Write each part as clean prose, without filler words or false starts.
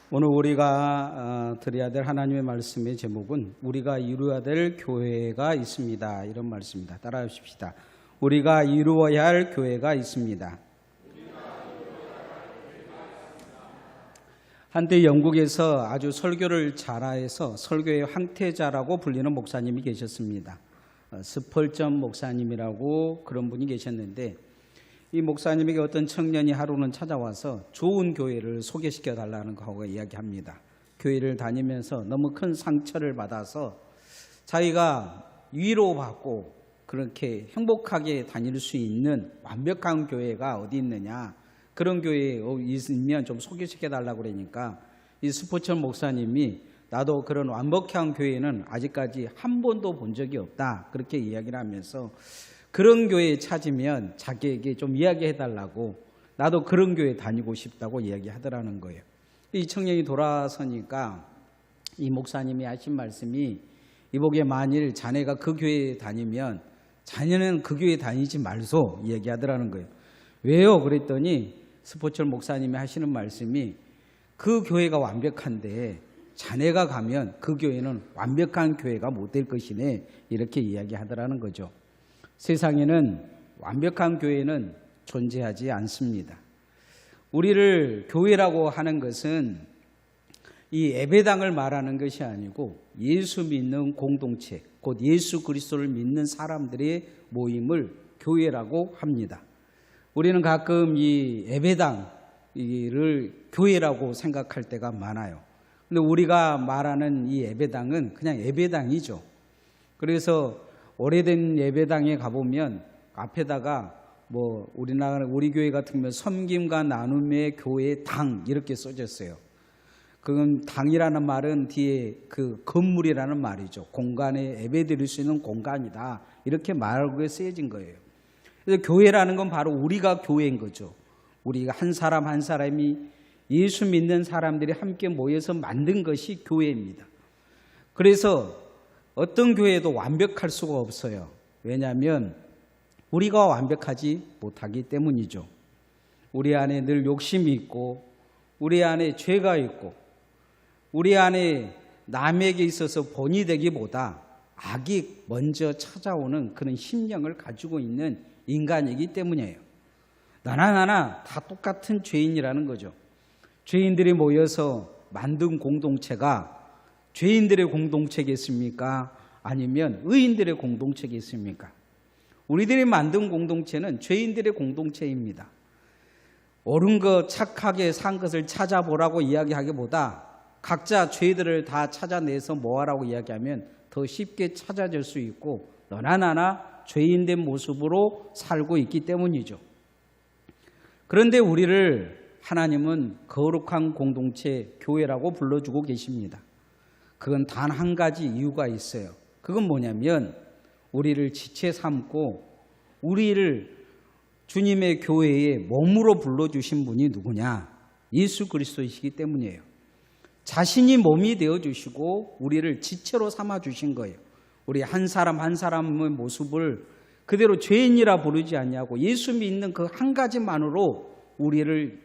오늘 우리가 드려야 될 하나님의 말씀의 제목은 우리가 이루어야 될 교회가 있습니다. 이런 말씀입니다. 따라해 주십시다. 우리가 이루어야 할 교회가 있습니다. 한때 영국에서 아주 설교를 잘해서 설교의 황태자라고 불리는 목사님이 계셨습니다. 스펄전 목사님이라고 그런 분이 계셨는데, 이 목사님에게 어떤 청년이 하루는 찾아와서 좋은 교회를 소개시켜 달라는 거하고 이야기합니다. 교회를 다니면서 너무 큰 상처를 받아서 자기가 위로받고 그렇게 행복하게 다닐 수 있는 완벽한 교회가 어디 있느냐, 그런 교회에 있으면 좀 소개시켜 달라고 그러니까 이 스포천 목사님이 나도 그런 완벽한 교회는 아직까지 한 번도 본 적이 없다, 그렇게 이야기를 하면서 그런 교회에 찾으면 자기에게 좀 이야기해 달라고, 나도 그런 교회 다니고 싶다고 이야기하더라는 거예요. 이 청년이 돌아서니까 이 목사님이 하신 말씀이, 이복에 만일 자네가 그 교회에 다니면 자네는 그 교회에 다니지 말소 이야기하더라는 거예요. 왜요? 그랬더니 스포철 목사님이 하시는 말씀이, 그 교회가 완벽한데 자네가 가면 그 교회는 완벽한 교회가 못 될 것이네, 이렇게 이야기하더라는 거죠. 세상에는 완벽한 교회는 존재하지 않습니다. 우리를 교회라고 하는 것은 이 예배당을 말하는 것이 아니고 예수 믿는 공동체, 곧 예수 그리스도를 믿는 사람들의 모임을 교회라고 합니다. 우리는 가끔 이 예배당을 교회라고 생각할 때가 많아요. 근데 우리가 말하는 이 예배당은 그냥 예배당이죠. 그래서 오래된 예배당에 가보면 앞에다가 우리 교회 같은 경우는 섬김과 나눔의 교회 당 이렇게 써졌어요. 그건 당이라는 말은 뒤에 그 건물이라는 말이죠. 공간에 예배 드릴 수 있는 공간이다, 이렇게 말하고 쓰여진 거예요. 그래서 교회라는 건 바로 우리가 교회인 거죠. 우리가 한 사람 한 사람이 예수 믿는 사람들이 함께 모여서 만든 것이 교회입니다. 그래서 어떤 교회도 완벽할 수가 없어요. 왜냐하면 우리가 완벽하지 못하기 때문이죠. 우리 안에 늘 욕심이 있고, 우리 안에 죄가 있고, 우리 안에 남에게 있어서 본이 되기보다 악이 먼저 찾아오는 그런 심령을 가지고 있는 인간이기 때문이에요. 나나 다 똑같은 죄인이라는 거죠. 죄인들이 모여서 만든 공동체가 죄인들의 공동체겠습니까? 아니면 의인들의 공동체겠습니까? 우리들이 만든 공동체는 죄인들의 공동체입니다. 옳은 것, 착하게 산 것을 찾아보라고 이야기하기보다 각자 죄들을 다 찾아내서 뭐하라고 이야기하면 더 쉽게 찾아질 수 있고, 너나 나나 죄인된 모습으로 살고 있기 때문이죠. 그런데 우리를 하나님은 거룩한 공동체, 교회라고 불러주고 계십니다. 그건 단 한 가지 이유가 있어요. 그건 뭐냐면 우리를 지체 삼고 우리를 주님의 교회에 몸으로 불러주신 분이 누구냐? 예수 그리스도이시기 때문이에요. 자신이 몸이 되어주시고 우리를 지체로 삼아주신 거예요. 우리 한 사람 한 사람의 모습을 그대로 죄인이라 부르지 않냐고, 예수 믿는 그 한 가지만으로 우리를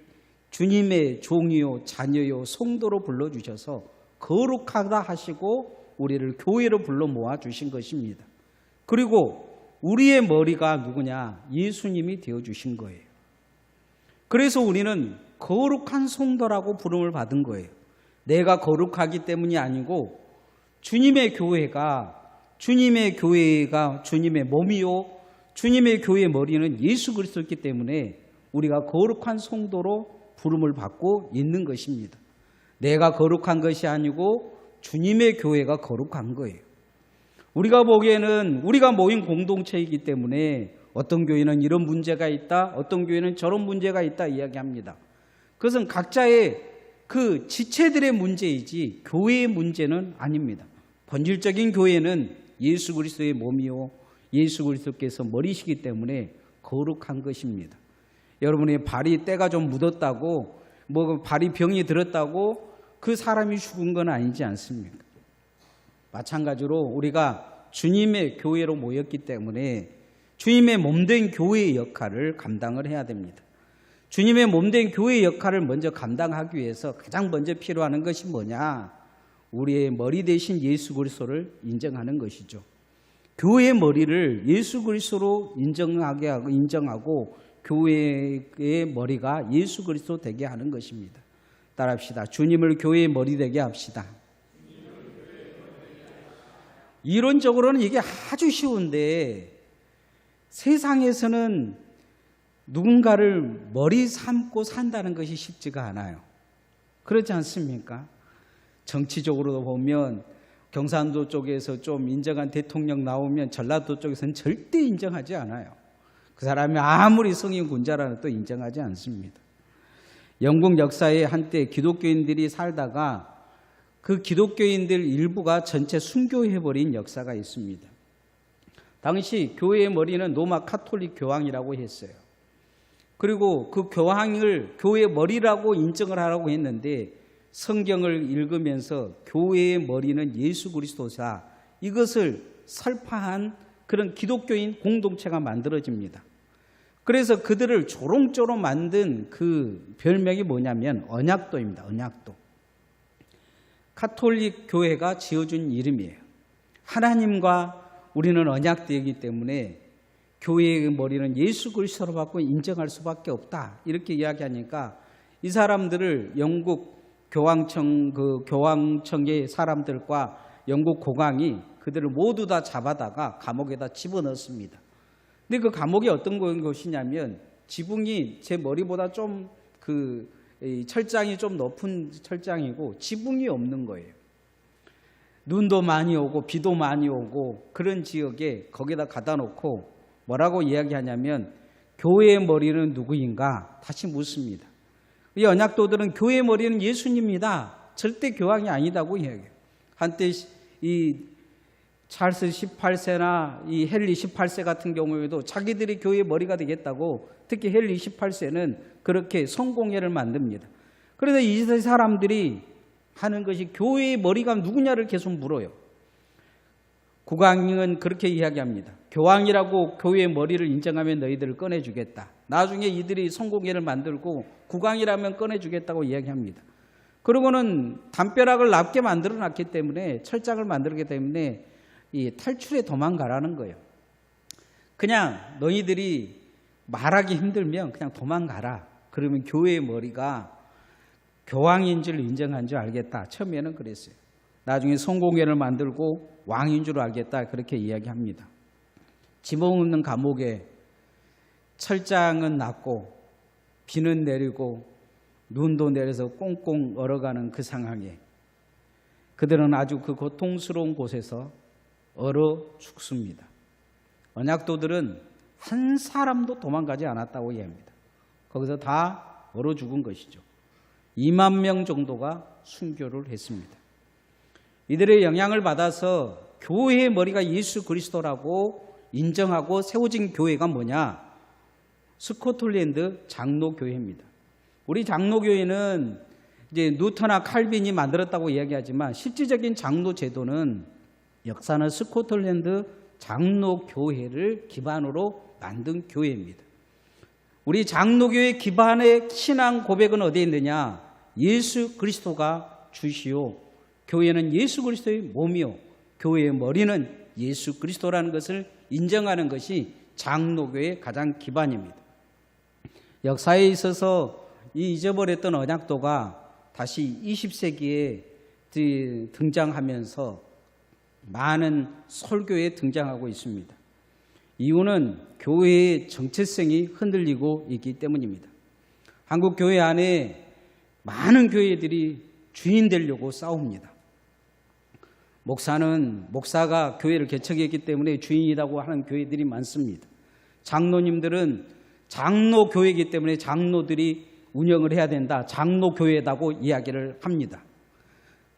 주님의 종이요 자녀요 성도로 불러주셔서 거룩하다 하시고 우리를 교회로 불러 모아주신 것입니다. 그리고 우리의 머리가 누구냐? 예수님이 되어주신 거예요. 그래서 우리는 거룩한 성도라고 부름을 받은 거예요. 내가 거룩하기 때문이 아니고 주님의 교회가 주님의 몸이요, 주님의 교회의 머리는 예수 그리스도이기 때문에 우리가 거룩한 성도로 부름을 받고 있는 것입니다. 내가 거룩한 것이 아니고 주님의 교회가 거룩한 거예요. 우리가 보기에는 우리가 모인 공동체이기 때문에 어떤 교회는 이런 문제가 있다, 어떤 교회는 저런 문제가 있다 이야기합니다. 그것은 각자의 그 지체들의 문제이지 교회의 문제는 아닙니다. 본질적인 교회는 예수 그리스도의 몸이요, 예수 그리스도께서 머리시기 때문에 거룩한 것입니다. 여러분의 발이 때가 좀 묻었다고, 발이 병이 들었다고 그 사람이 죽은 건 아니지 않습니까? 마찬가지로 우리가 주님의 교회로 모였기 때문에 주님의 몸된 교회의 역할을 감당을 해야 됩니다. 주님의 몸된 교회의 역할을 먼저 감당하기 위해서 가장 먼저 필요한 것이 뭐냐? 우리의 머리 대신 예수 그리스도를 인정하는 것이죠. 교회의 머리를 예수 그리스도로 인정하고 교회의 머리가 예수 그리스도 되게 하는 것입니다. 따라합시다. 주님을 교회의 머리 되게 합시다. 이론적으로는 이게 아주 쉬운데 세상에서는 누군가를 머리 삼고 산다는 것이 쉽지가 않아요. 그렇지 않습니까? 정치적으로 보면 경상도 쪽에서 좀 인정한 대통령 나오면 전라도 쪽에서는 절대 인정하지 않아요. 그 사람이 아무리 성인 군자라도 인정하지 않습니다. 영국 역사에 한때 기독교인들이 살다가 그 기독교인들 일부가 전체 순교해버린 역사가 있습니다. 당시 교회의 머리는 로마 카톨릭 교황이라고 했어요. 그리고 그 교황을 교회의 머리라고 인정을 하라고 했는데 성경을 읽으면서 교회의 머리는 예수 그리스도사, 이것을 설파한 그런 기독교인 공동체가 만들어집니다. 그래서 그들을 조롱조롱 만든 그 별명이 뭐냐면 언약도입니다. 언약도. 카톨릭 교회가 지어준 이름이에요. 하나님과 우리는 언약되기 때문에 교회의 머리는 예수 그리스도로 받고 인정할 수밖에 없다. 이렇게 이야기하니까 이 사람들을 영국 교황청의 사람들과 영국 고강이 그들을 모두 다 잡아다가 감옥에다 집어넣습니다. 근데 그 감옥이 어떤 것이냐면 지붕이 제 머리보다 좀 철장이 좀 높은 철장이고 지붕이 없는 거예요. 눈도 많이 오고 비도 많이 오고 그런 지역에 거기다 갖다 놓고 뭐라고 이야기하냐면 교회의 머리는 누구인가 다시 묻습니다. 이 언약도들은 교회의 머리는 예수님이다. 절대 교황이 아니다고 이야기해요. 한때 이 찰스 18세나 이 헨리 18세 같은 경우에도 자기들이 교회의 머리가 되겠다고, 특히 헨리 18세는 그렇게 성공회를 만듭니다. 그래서 이 사람들이 하는 것이 교회의 머리가 누구냐를 계속 물어요. 국왕은 그렇게 이야기합니다. 교황이라고 교회의 머리를 인정하면 너희들을 꺼내주겠다. 나중에 이들이 성공회를 만들고 국왕이라면 꺼내주겠다고 이야기합니다. 그러고는 담벼락을 낮게 만들어놨기 때문에, 철장을 만들기 때문에 이 탈출에 도망가라는 거예요. 그냥 너희들이 말하기 힘들면 그냥 도망가라. 그러면 교회의 머리가 교황인 줄 인정한 줄 알겠다. 처음에는 그랬어요. 나중에 성공회를 만들고 왕인 줄 알겠다. 그렇게 이야기합니다. 집어넣는 감옥에 철장은 낮고 비는 내리고 눈도 내려서 꽁꽁 얼어가는 그 상황에 그들은 아주 그 고통스러운 곳에서 얼어 죽습니다. 언약도들은 한 사람도 도망가지 않았다고 이야기합니다. 거기서 다 얼어 죽은 것이죠. 2만 명 정도가 순교를 했습니다. 이들의 영향을 받아서 교회의 머리가 예수 그리스도라고 인정하고 세워진 교회가 뭐냐? 스코틀랜드 장로교회입니다. 우리 장로교회는 이제 누터나 칼빈이 만들었다고 이야기하지만 실질적인 장로 제도는 역사는 스코틀랜드 장로교회를 기반으로 만든 교회입니다. 우리 장로교회 기반의 신앙 고백은 어디에 있느냐? 예수 그리스도가 주시오. 교회는 예수 그리스도의 몸이요, 교회의 머리는 예수 그리스도라는 것을 인정하는 것이 장로교회의 가장 기반입니다. 역사에 있어서 이 잊어버렸던 언약도가 다시 20세기에 등장하면서 많은 설교에 등장하고 있습니다. 이유는 교회의 정체성이 흔들리고 있기 때문입니다. 한국 교회 안에 많은 교회들이 주인 되려고 싸웁니다. 목사가 교회를 개척했기 때문에 주인이라고 하는 교회들이 많습니다. 장로님들은 장로교회이기 때문에 장로들이 운영을 해야 된다, 장로교회라고 이야기를 합니다.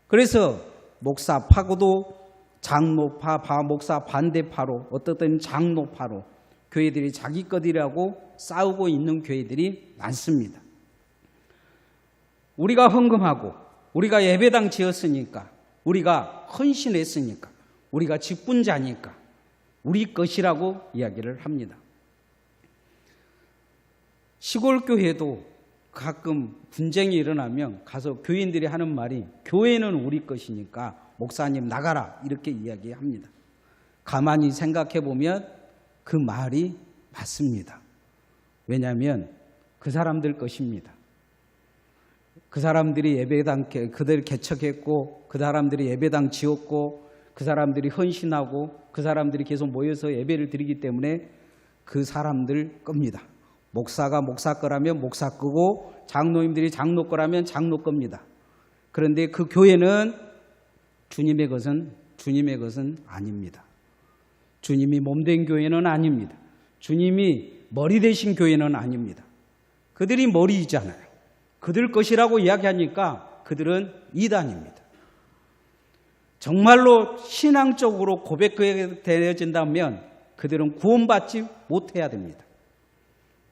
그래서 목사파고도 장로파, 목사 반대파로, 어떤 때는 장로파로 교회들이 자기 것이라고 싸우고 있는 교회들이 많습니다. 우리가 헌금하고 우리가 예배당 지었으니까, 우리가 헌신했으니까, 우리가 직분자니까 우리 것이라고 이야기를 합니다. 시골 교회도 가끔 분쟁이 일어나면 가서 교인들이 하는 말이 교회는 우리 것이니까 목사님 나가라 이렇게 이야기합니다. 가만히 생각해 보면 그 말이 맞습니다. 왜냐하면 그 사람들 것입니다. 그 사람들이 예배당 그들 개척했고 그 사람들이 예배당 지었고 그 사람들이 헌신하고 그 사람들이 계속 모여서 예배를 드리기 때문에 그 사람들 겁니다. 목사가 목사 거라면 목사 거고 장로님들이 장로 거라면 장로 겁니다. 그런데 그 교회는 주님의 것은 아닙니다. 주님이 몸된 교회는 아닙니다. 주님이 머리 되신 교회는 아닙니다. 그들이 머리이잖아요. 그들 것이라고 이야기하니까 그들은 이단입니다. 정말로 신앙적으로 고백되어진다면 그들은 구원받지 못해야 됩니다.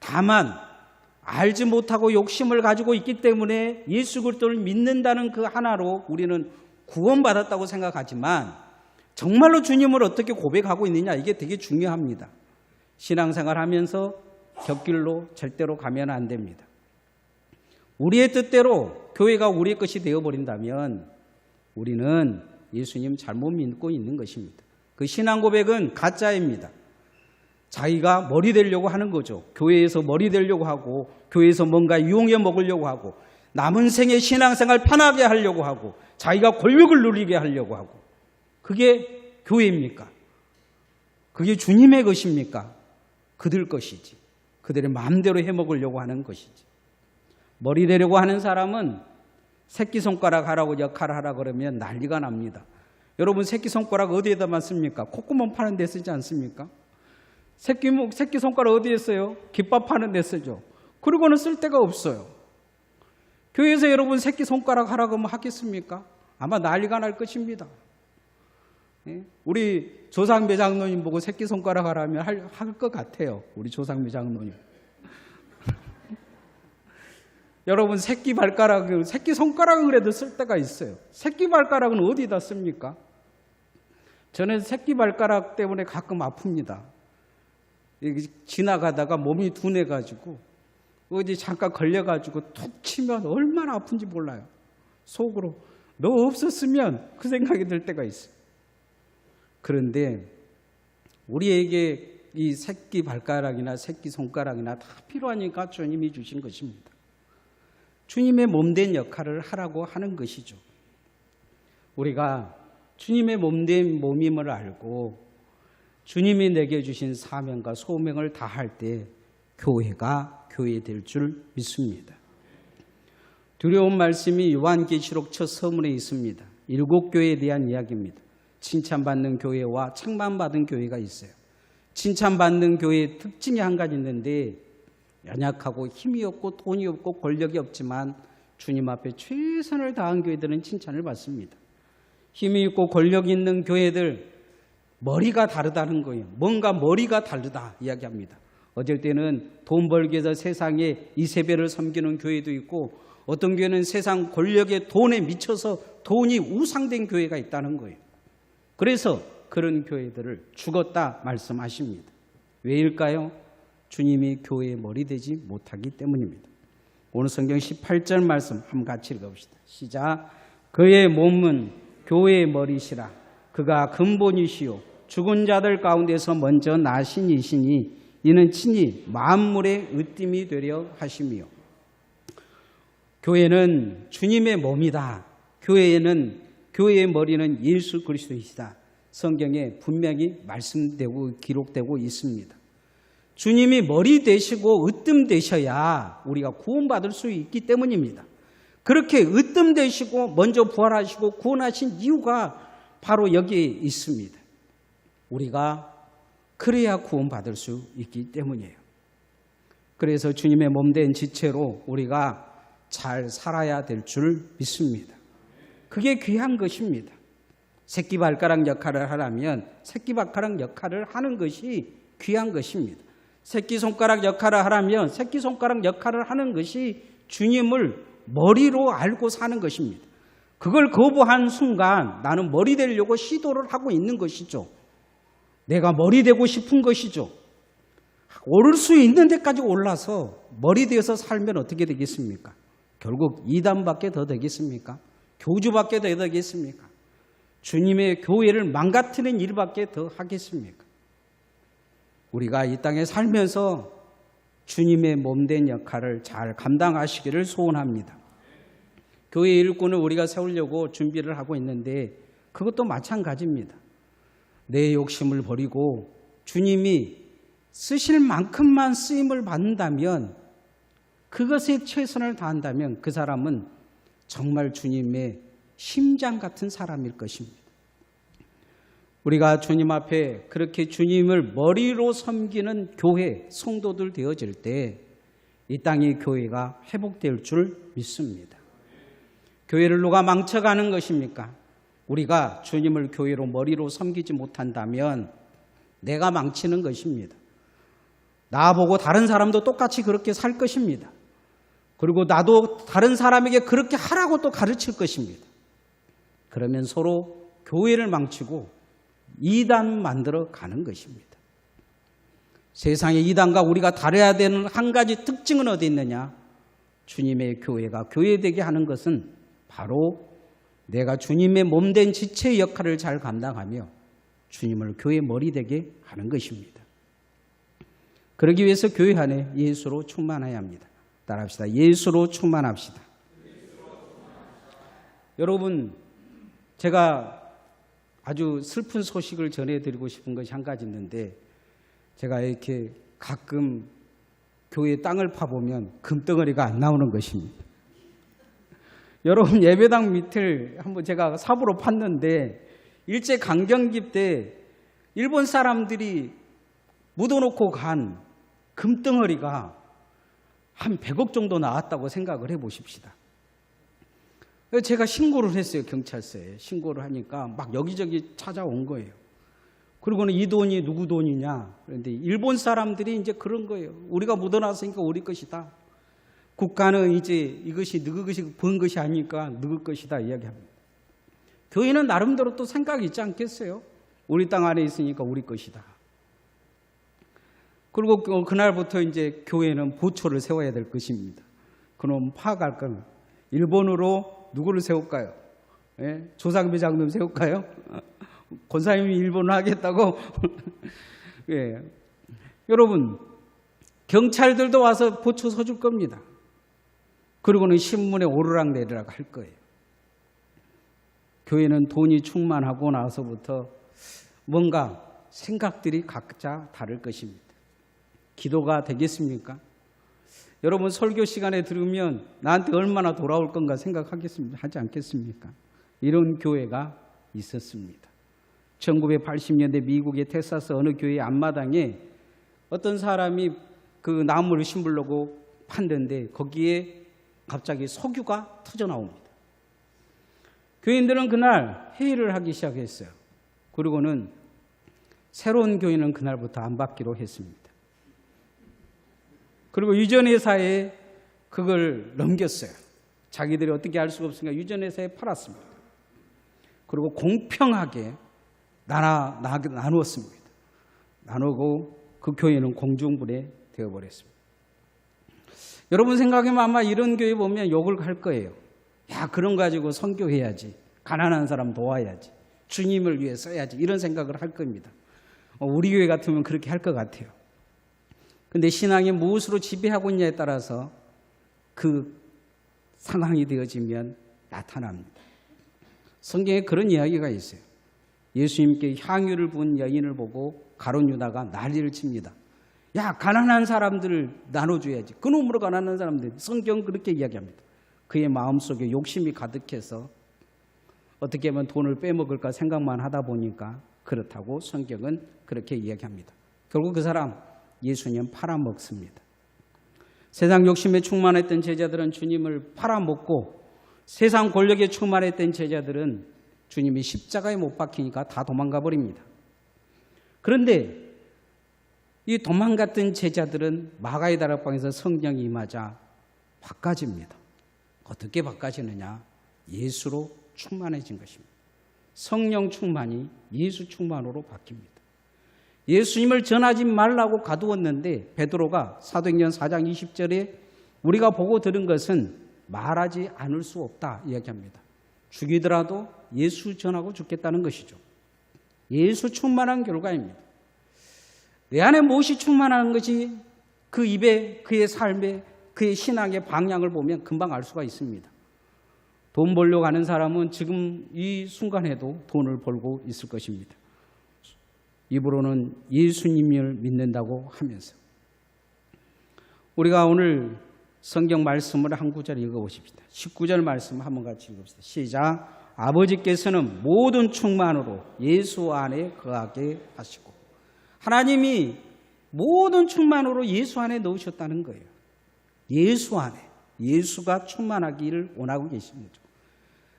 다만 알지 못하고 욕심을 가지고 있기 때문에 예수 그리스도를 믿는다는 그 하나로 우리는 구원받았다고 생각하지만 정말로 주님을 어떻게 고백하고 있느냐 이게 되게 중요합니다. 신앙생활 하면서 곁길로 절대로 가면 안 됩니다. 우리의 뜻대로 교회가 우리의 것이 되어버린다면 우리는 예수님 잘못 믿고 있는 것입니다. 그 신앙 고백은 가짜입니다. 자기가 머리 되려고 하는 거죠. 교회에서 머리 되려고 하고 교회에서 뭔가 이용해 먹으려고 하고 남은 생의 신앙생활 편하게 하려고 하고 자기가 권력을 누리게 하려고 하고 그게 교회입니까? 그게 주님의 것입니까? 그들 것이지. 그들의 마음대로 해먹으려고 하는 것이지. 머리 되려고 하는 사람은 새끼손가락 하라고 역할을 하라 그러면 난리가 납니다. 여러분 새끼손가락 어디에다 맞습니까? 콧구멍 파는 데 쓰지 않습니까? 새끼손가락 어디에 써요? 깃밥 파는 데 쓰죠. 그러고는 쓸 데가 없어요. 교회에서 여러분 새끼손가락 하라고 하면 하겠습니까? 아마 난리가 날 것입니다. 우리 조상배 장로님 보고 새끼손가락 하라면 할 것 같아요. 우리 조상배 장로님. 여러분 새끼손가락은 그래도 쓸 때가 있어요. 새끼발가락은 어디다 씁니까? 저는 새끼발가락 때문에 가끔 아픕니다. 지나가다가 몸이 둔해가지고 어디 잠깐 걸려가지고 툭 치면 얼마나 아픈지 몰라요. 속으로 너 없었으면 그 생각이 들 때가 있어요. 그런데 우리에게 이 새끼발가락이나 새끼손가락이나 다 필요하니까 주님이 주신 것입니다. 주님의 몸된 역할을 하라고 하는 것이죠. 우리가 주님의 몸된 몸임을 알고 주님이 내게 주신 사명과 소명을 다할 때 교회가 교회 될 줄 믿습니다. 두려운 말씀이 요한계시록 첫 서문에 있습니다. 7교회에 대한 이야기입니다. 칭찬받는 교회와 책망받은 교회가 있어요. 칭찬받는 교회의 특징이 한 가지 있는데 연약하고 힘이 없고 돈이 없고 권력이 없지만 주님 앞에 최선을 다한 교회들은 칭찬을 받습니다. 힘이 있고 권력이 있는 교회들 머리가 다르다는 거예요. 뭔가 머리가 다르다 이야기합니다. 어쩔 때는 돈 벌기 위해서 세상에 이세배를 섬기는 교회도 있고 어떤 교회는 세상 권력의 돈에 미쳐서 돈이 우상된 교회가 있다는 거예요. 그래서 그런 교회들을 죽었다 말씀하십니다. 왜일까요? 주님이 교회의 머리 되지 못하기 때문입니다. 오늘 성경 18절 말씀 한번 같이 읽어봅시다. 시작. 그의 몸은 교회의 머리시라. 그가 근본이시요 죽은 자들 가운데서 먼저 나신 이시니 이는 친히 만물의 으뜸이 되려 하심이요. 교회는 주님의 몸이다. 교회의 머리는 예수 그리스도이시다. 성경에 분명히 말씀되고 기록되고 있습니다. 주님이 머리 되시고 으뜸 되셔야 우리가 구원받을 수 있기 때문입니다. 그렇게 으뜸 되시고 먼저 부활하시고 구원하신 이유가 바로 여기에 있습니다. 우리가 그래야 구원받을 수 있기 때문이에요. 그래서 주님의 몸된 지체로 우리가 잘 살아야 될 줄 믿습니다. 그게 귀한 것입니다. 새끼발가락 역할을 하려면 새끼발가락 역할을 하는 것이 귀한 것입니다. 새끼손가락 역할을 하려면 새끼손가락 역할을 하는 것이 주님을 머리로 알고 사는 것입니다. 그걸 거부한 순간 나는 머리 되려고 시도를 하고 있는 것이죠. 내가 머리 되고 싶은 것이죠. 오를 수 있는 데까지 올라서 머리 되어서 살면 어떻게 되겠습니까? 결국 이단밖에 더 되겠습니까? 교주밖에 더 되겠습니까? 주님의 교회를 망가뜨리는 일밖에 더 하겠습니까? 우리가 이 땅에 살면서 주님의 몸된 역할을 잘 감당하시기를 소원합니다. 교회 일꾼을 우리가 세우려고 준비를 하고 있는데 그것도 마찬가지입니다. 내 욕심을 버리고 주님이 쓰실 만큼만 쓰임을 받는다면, 그것에 최선을 다한다면 그 사람은 정말 주님의 심장 같은 사람일 것입니다. 우리가 주님 앞에 그렇게 주님을 머리로 섬기는 교회, 성도들 되어질 때 이 땅의 교회가 회복될 줄 믿습니다. 교회를 누가 망쳐가는 것입니까? 우리가 주님을 교회로 머리로 섬기지 못한다면 내가 망치는 것입니다. 나보고 다른 사람도 똑같이 그렇게 살 것입니다. 그리고 나도 다른 사람에게 그렇게 하라고 또 가르칠 것입니다. 그러면 서로 교회를 망치고 이단 만들어 가는 것입니다. 세상의 이단과 우리가 다뤄야 되는 한 가지 특징은 어디 있느냐? 주님의 교회가 교회되게 하는 것은 바로 내가 주님의 몸된 지체의 역할을 잘 감당하며 주님을 교회 머리 되게 하는 것입니다. 그러기 위해서 교회 안에 예수로 충만해야 합니다. 따라합시다. 예수로 충만합시다. 여러분, 제가 아주 슬픈 소식을 전해드리고 싶은 것이 한 가지 있는데, 제가 이렇게 가끔 교회 땅을 파보면 금덩어리가 안 나오는 것입니다. 여러분, 예배당 밑을 한번 제가 삽으로 팠는데 일제강점기 때 일본 사람들이 묻어놓고 간 금덩어리가 한 100억 정도 나왔다고 생각을 해보십시다. 제가 신고를 했어요. 경찰서에 신고를 하니까 막 여기저기 찾아온 거예요. 그리고는 이 돈이 누구 돈이냐. 그런데 일본 사람들이 이제 그런 거예요. 우리가 묻어놨으니까 우리 것이다. 국가는 이제 이것이 누구 것이 번 것이 아니니까 누구 것이다 이야기합니다. 교회는 나름대로 또 생각이 있지 않겠어요? 우리 땅 안에 있으니까 우리 것이다. 그리고 그날부터 이제 교회는 보초를 세워야 될 것입니다. 그럼 파악할 건 일본으로 누구를 세울까요? 예? 조상배 장님 세울까요? 권사님이 일본을 하겠다고? 예. 여러분, 경찰들도 와서 보초 서줄 겁니다. 그리고는 신문에 오르락내리락 할 거예요. 교회는 돈이 충만하고 나서부터 뭔가 생각들이 각자 다를 것입니다. 기도가 되겠습니까? 여러분, 설교 시간에 들으면 나한테 얼마나 돌아올 건가 생각하겠습니까? 하지 않겠습니까? 이런 교회가 있었습니다. 1980년대 미국의 텍사스 어느 교회 앞마당에 어떤 사람이 그 나무를 심으려고 팠는데 거기에 갑자기 석유가 터져 나옵니다. 교인들은 그날 회의를 하기 시작했어요. 그리고는 새로운 교인은 그날부터 안 받기로 했습니다. 그리고 유전회사에 그걸 넘겼어요. 자기들이 어떻게 할 수가 없으니까 유전회사에 팔았습니다. 그리고 공평하게 나누었습니다. 나누고 그 교회는 공중분해 되어버렸습니다. 여러분 생각하면 아마 이런 교회 보면 욕을 할 거예요. 야, 그런 거 가지고 선교해야지. 가난한 사람 도와야지. 주님을 위해 써야지. 이런 생각을 할 겁니다. 우리 교회 같으면 그렇게 할 것 같아요. 근데 신앙이 무엇으로 지배하고 있냐에 따라서 그 상황이 되어지면 나타납니다. 성경에 그런 이야기가 있어요. 예수님께 향유를 부은 여인을 보고 가룟 유다가 난리를 칩니다. 야, 가난한 사람들을 나눠줘야지. 그놈으로 가난한 사람들. 성경은 그렇게 이야기합니다. 그의 마음속에 욕심이 가득해서 어떻게 하면 돈을 빼먹을까 생각만 하다 보니까 그렇다고 성경은 그렇게 이야기합니다. 결국 그 사람 예수님 팔아먹습니다. 세상 욕심에 충만했던 제자들은 주님을 팔아먹고 세상 권력에 충만했던 제자들은 주님이 십자가에 못 박히니까 다 도망가 버립니다. 그런데 이 도망갔던 제자들은 마가의 다락방에서 성령이 임하자 바꿔집니다. 어떻게 바꿔지느냐? 예수로 충만해진 것입니다. 성령 충만이 예수 충만으로 바뀝니다. 예수님을 전하지 말라고 가두었는데 베드로가 사도행전 4장 20절에 우리가 보고 들은 것은 말하지 않을 수 없다 이야기합니다. 죽이더라도 예수 전하고 죽겠다는 것이죠. 예수 충만한 결과입니다. 내 안에 무엇이 충만한 것이 그 입에, 그의 삶에, 그의 신앙의 방향을 보면 금방 알 수가 있습니다. 돈 벌려고 하는 사람은 지금 이 순간에도 돈을 벌고 있을 것입니다. 입으로는 예수님을 믿는다고 하면서. 우리가 오늘 성경 말씀을 한 구절 읽어보십시다. 19절 말씀 한번 같이 읽읍시다. 시작. 아버지께서는 모든 충만으로 예수 안에 거하게 하시고. 하나님이 모든 충만으로 예수 안에 넣으셨다는 거예요. 예수 안에. 예수가 충만하기를 원하고 계십니다.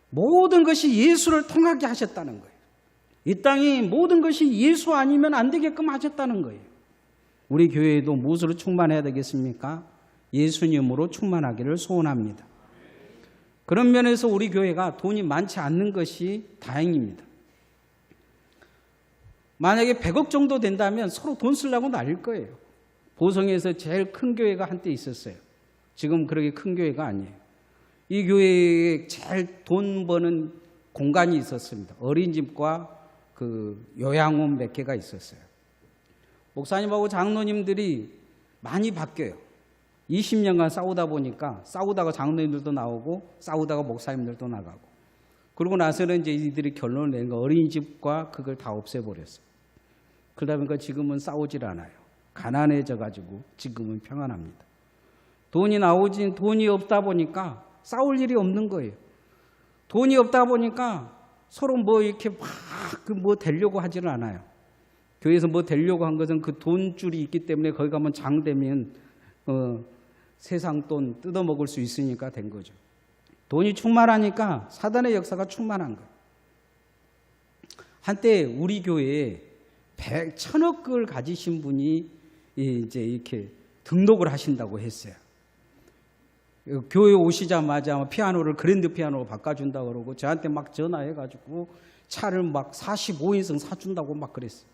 모든 것이 예수를 통하게 하셨다는 거예요. 이 땅이 모든 것이 예수 아니면 안 되게끔 하셨다는 거예요. 우리 교회에도 무엇으로 충만해야 되겠습니까? 예수님으로 충만하기를 소원합니다. 그런 면에서 우리 교회가 돈이 많지 않는 것이 다행입니다. 만약에 100억 정도 된다면 서로 돈 쓰려고 난릴 거예요. 보성에서 제일 큰 교회가 한때 있었어요. 지금 그렇게 큰 교회가 아니에요. 이 교회에 제일 돈 버는 공간이 있었습니다. 어린이집과 그 요양원 몇 개가 있었어요. 목사님하고 장로님들이 많이 바뀌어요. 20년간 싸우다 보니까 싸우다가 장로님들도 나오고 싸우다가 목사님들도 나가고 그러고 나서는 이제 이들이 결론을 낸 거 어린이집과 그걸 다 없애버렸어요. 그러다 보니까 지금은 싸우질 않아요. 가난해져 가지고 지금은 평안합니다. 돈이 없다 보니까 싸울 일이 없는 거예요. 돈이 없다 보니까 서로 뭐 이렇게 막 뭐 되려고 하지는 않아요. 교회에서 뭐 되려고 한 것은 그 돈줄이 있기 때문에 거기 가면 장되면 세상 돈 뜯어먹을 수 있으니까 된 거죠. 돈이 충만하니까 사단의 역사가 충만한 거예요. 한때 우리 교회에 1000억을 가지신 분이 이제 이렇게 등록을 하신다고 했어요. 교회 오시자마자 피아노를 그랜드 피아노로 바꿔준다고 그러고 저한테 막 전화해가지고 차를 막 45인승 사준다고 막 그랬어요.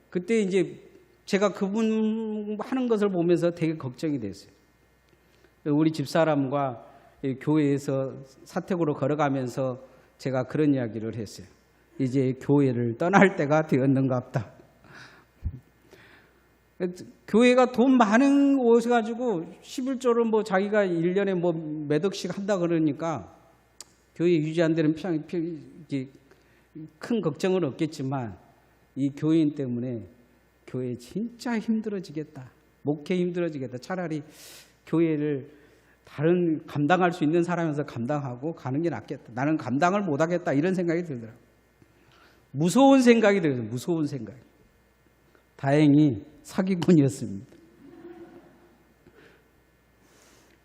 그때 이제 제가 그분 하는 것을 보면서 되게 걱정이 됐어요. 우리 집사람과 교회에서 사택으로 걸어가면서 제가 그런 이야기를 했어요. 이제 교회를 떠날 때가 되었는갑다. 교회가 돈 많은 곳에 가지고 11조를 뭐 자기가 1년에 뭐 몇 억씩 한다 그러니까 교회 유지하는 데는 큰 걱정은 없겠지만 이 교인 때문에 교회 진짜 힘들어지겠다. 목회 힘들어지겠다. 차라리 교회를 다른 감당할 수 있는 사람에서 감당하고 가는 게 낫겠다. 나는 감당을 못하겠다. 이런 생각이 들더라고요. 무서운 생각이 들어요. 무서운 생각이. 다행히 사기꾼이었습니다.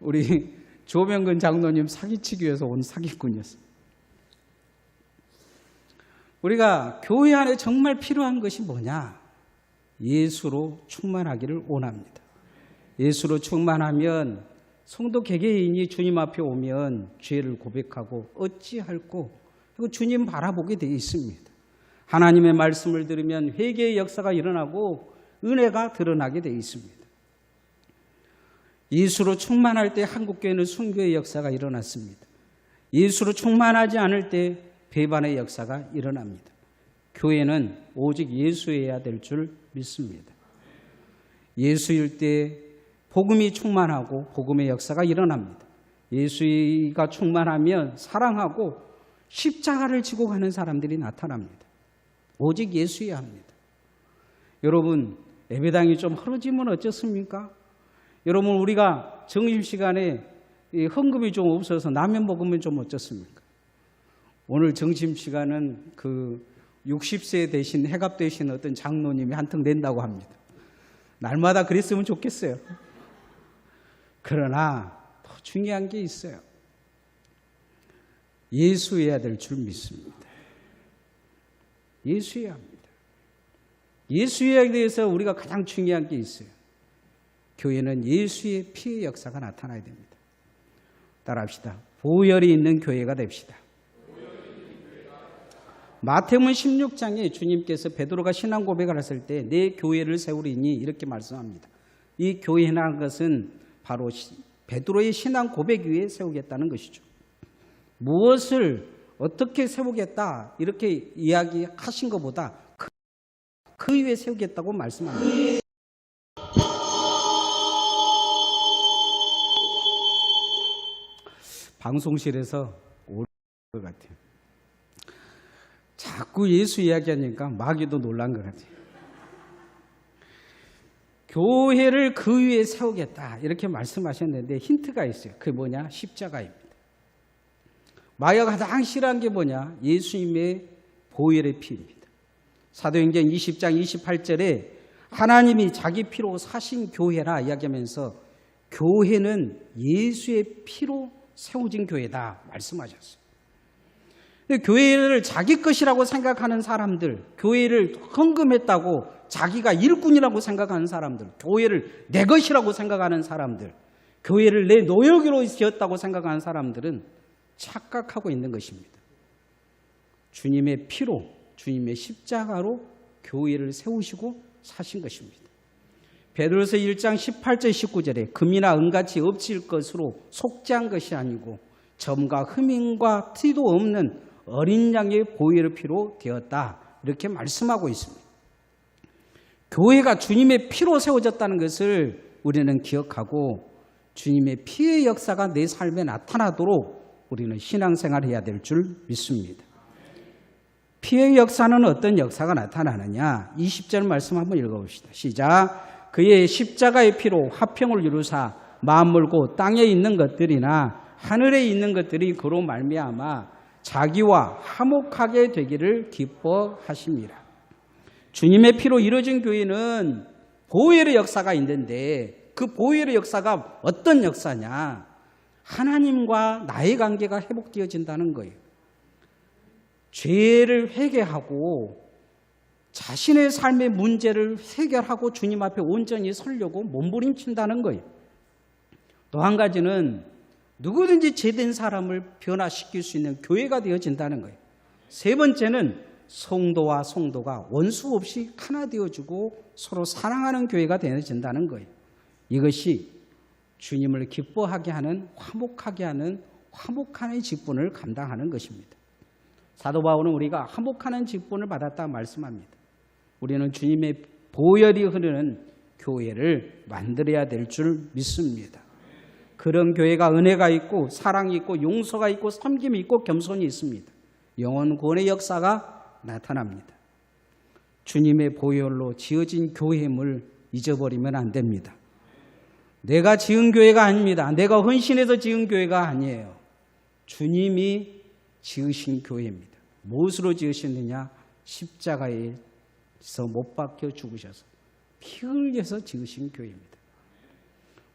우리 조명근 장로님 사기치기 위해서 온 사기꾼이었습니다. 우리가 교회 안에 정말 필요한 것이 뭐냐? 예수로 충만하기를 원합니다. 예수로 충만하면 성도 개개인이 주님 앞에 오면 죄를 고백하고 어찌할꼬 그리고 주님 바라보게 되어 있습니다. 하나님의 말씀을 들으면 회개의 역사가 일어나고 은혜가 드러나게 되어 있습니다. 예수로 충만할 때 한국교회는 순교의 역사가 일어났습니다. 예수로 충만하지 않을 때 배반의 역사가 일어납니다. 교회는 오직 예수여야 될 줄 믿습니다. 예수일 때 복음이 충만하고 복음의 역사가 일어납니다. 예수가 충만하면 사랑하고 십자가를 지고 가는 사람들이 나타납니다. 오직 예수여야 합니다. 여러분, 예배당이 좀 흐려지면 어쩌습니까? 여러분, 우리가 점심시간에 헌금이 좀 없어서 라면 먹으면 좀 어쩌습니까? 오늘 점심시간은 그 60세 되신 해갑 되신 어떤 장로님이 한턱 낸다고 합니다. 날마다 그랬으면 좋겠어요. 그러나 더 중요한 게 있어요. 예수여야 될 줄 믿습니다. 예수여야 합니다. 예수에 대해서 우리가 가장 중요한 게 있어요. 교회는 예수의 피의 역사가 나타나야 됩니다. 따라합시다. 보혈이 있는 교회가 됩시다. 마태복음 16장에 주님께서 베드로가 신앙 고백을 했을 때 내 교회를 세우리니 이렇게 말씀합니다. 이 교회라는 것은 바로 베드로의 신앙 고백 위에 세우겠다는 것이죠. 무엇을 어떻게 세우겠다 이렇게 이야기하신 것보다 그 위에 세우겠다고 말씀합니다. 방송실에서 올 것 같아요. 자꾸 예수 이야기하니까 마귀도 놀란 것 같아요. 교회를 그 위에 세우겠다 이렇게 말씀하셨는데 힌트가 있어요. 그게 뭐냐? 십자가입니다. 마귀가 가장 싫어한 게 뭐냐? 예수님의 보혈의 피입니다. 사도행전 20장 28절에 하나님이 자기 피로 사신 교회라 이야기하면서 교회는 예수의 피로 세워진 교회다 말씀하셨어요. 교회를 자기 것이라고 생각하는 사람들, 교회를 헌금했다고 자기가 일꾼이라고 생각하는 사람들, 교회를 내 것이라고 생각하는 사람들, 교회를 내 노역으로 지었다고 생각하는 사람들은 착각하고 있는 것입니다. 주님의 피로, 주님의 십자가로 교회를 세우시고 사신 것입니다. 베드로서 1장 18절 19절에 금이나 은같이 엎칠 것으로 속죄한 것이 아니고 점과 흠인과 티도 없는 어린 양의 보혈의 피로 되었다 이렇게 말씀하고 있습니다. 교회가 주님의 피로 세워졌다는 것을 우리는 기억하고 주님의 피의 역사가 내 삶에 나타나도록 우리는 신앙생활을 해야 될 줄 믿습니다. 피의 역사는 어떤 역사가 나타나느냐? 20절 말씀 한번 읽어봅시다. 시작. 그의 십자가의 피로 화평을 이루사 만물 곧 땅에 있는 것들이나 하늘에 있는 것들이 그로 말미암아 자기와 화목하게 되기를 기뻐하십니다. 주님의 피로 이루어진 교회는 보혈의 역사가 있는데 그 보혈의 역사가 어떤 역사냐? 하나님과 나의 관계가 회복되어진다는 거예요. 죄를 회개하고 자신의 삶의 문제를 해결하고 주님 앞에 온전히 서려고 몸부림친다는 거예요. 또 한 가지는 누구든지 죄된 사람을 변화시킬 수 있는 교회가 되어진다는 거예요. 세 번째는 성도와 성도가 원수 없이 하나 되어주고 서로 사랑하는 교회가 되어진다는 거예요. 이것이 주님을 기뻐하게 하는 화목하게 하는 화목하는 직분을 감당하는 것입니다. 사도 바울은 우리가 화목하는 직분을 받았다 말씀합니다. 우리는 주님의 보혈이 흐르는 교회를 만들어야 될 줄 믿습니다. 그런 교회가 은혜가 있고 사랑이 있고 용서가 있고 섬김이 있고 겸손이 있습니다. 영원 구원의 역사가 나타납니다. 주님의 보혈로 지어진 교회임을 잊어버리면 안 됩니다. 내가 지은 교회가 아닙니다. 내가 헌신해서 지은 교회가 아니에요. 주님이 지으신 교회입니다. 무엇으로 지으셨느냐? 십자가에서 못 박혀 죽으셔서 피 흘려서 지으신 교회입니다.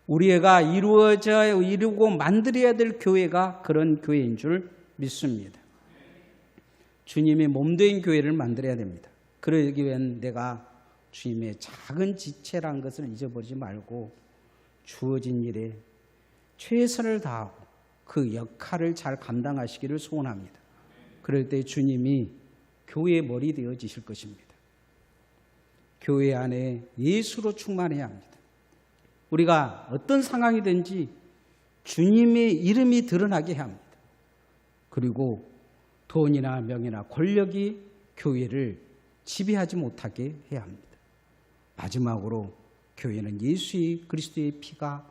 우리가 이루고 만들어야 될 교회가 그런 교회인 줄 믿습니다. 주님의 몸된 교회를 만들어야 됩니다. 그러기 위한 내가 주님의 작은 지체란 것을 잊어버리지 말고 주어진 일에 최선을 다하고 그 역할을 잘 감당하시기를 소원합니다. 그럴 때 주님이 교회의 머리 되어지실 것입니다. 교회 안에 예수로 충만해야 합니다. 우리가 어떤 상황이든지 주님의 이름이 드러나게 해야 합니다. 그리고 돈이나 명예나 권력이 교회를 지배하지 못하게 해야 합니다. 마지막으로 교회는 예수의 그리스도의 피가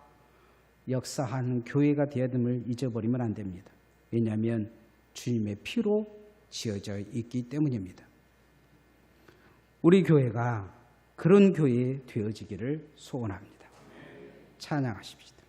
역사한 교회가 되어야 됨을 잊어버리면 안 됩니다. 왜냐하면 주님의 피로 지어져 있기 때문입니다. 우리 교회가 그런 교회 되어지기를 소원합니다. 찬양하십시다.